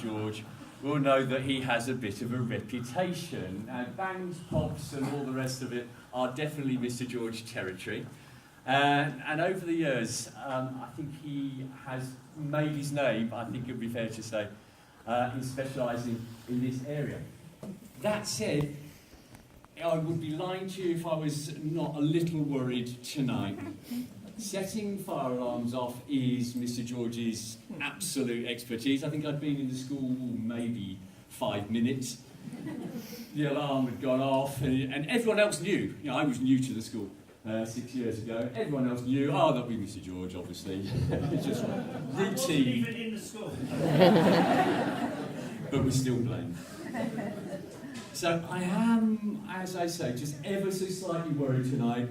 George will know that he has a bit of a reputation. Bangs, pops and all the rest of it are definitely Mr. George territory. And over the years, I think he has made his name, I think it would be fair to say, in specialising in this area. That said, I would be lying to you if I was not a little worried tonight. Setting fire alarms off is Mr. George's absolute expertise. I think I'd been in the school maybe 5 minutes. The alarm had gone off, and everyone else knew. You know, I was new to the school 6 years ago. Everyone else knew. Oh, that'll be Mr. George, obviously. It's just routine. Even in the school. But we're still blamed. So I am, as I say, just ever so slightly worried tonight.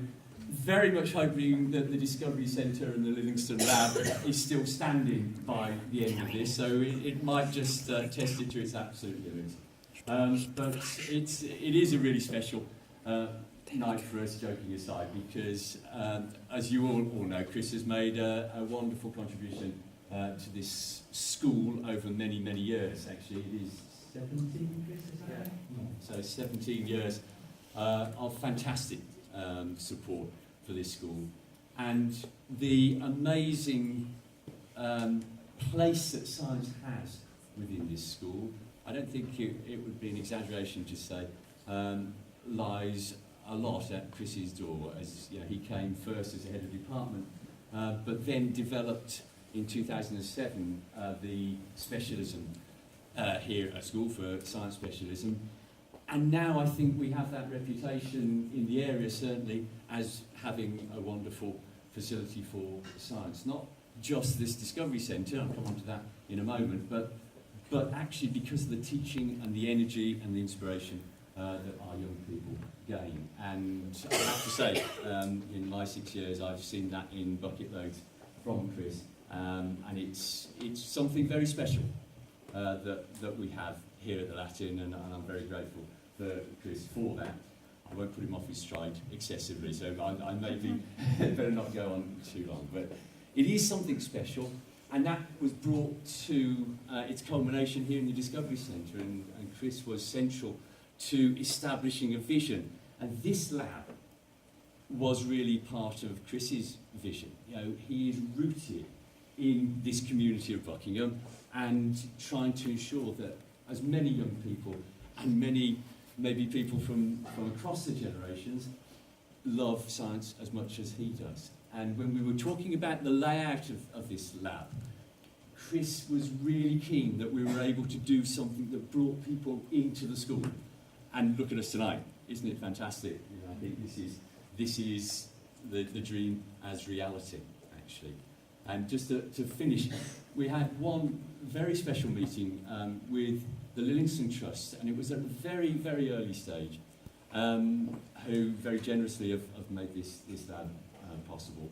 Very much hoping that the Discovery Centre and the Livingston Lab is still standing by the end of this, so it might just test it to its absolute limits. But it is a really special night for us, joking aside, because as you all know, Chris has made a wonderful contribution to this school over many, many years. Actually, it is 17, Chris, is that right? Yeah. So 17 years of fantastic support for this school, and the amazing place that science has within this school. I don't think it would be an exaggeration to say lies a lot at Chris's door, as you know, he came first as a head of department, but then developed in 2007 the specialism here at school for science specialism. And now I think we have that reputation in the area, certainly, as having a wonderful facility for science. Not just this Discovery Centre, I'll come on to that in a moment, but actually because of the teaching and the energy and the inspiration that our young people gain. And I have to say, in my 6 years, I've seen that in bucket loads from Chris, and it's something very special that we have here at the Latin, and I'm very grateful for Chris for that. I won't put him off his stride excessively, so I maybe better not go on too long. But it is something special, and that was brought to its culmination here in the Discovery Centre, and Chris was central to establishing a vision. And this lab was really part of Chris's vision. You know, he is rooted in this community of Buckingham and trying to ensure that as many young people and many maybe people from across the generations love science as much as he does. And when we were talking about the layout of this lab, Chris was really keen that we were able to do something that brought people into the school. And look at us tonight, isn't it fantastic? You know, I think this is the dream as reality, actually. And just to finish, we had one very special meeting with the Livingston Trust, and it was at a very, very early stage, who very generously have made this lab possible.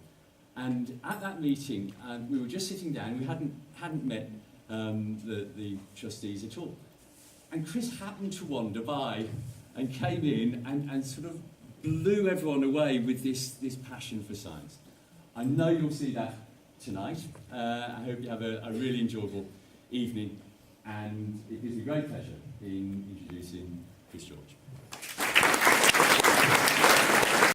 And at that meeting, we were just sitting down. We hadn't met the trustees at all. And Chris happened to wander by and came in and sort of blew everyone away with this passion for science. I know you'll see that tonight. I hope you have a really enjoyable evening, and it gives me great pleasure in introducing Chris George.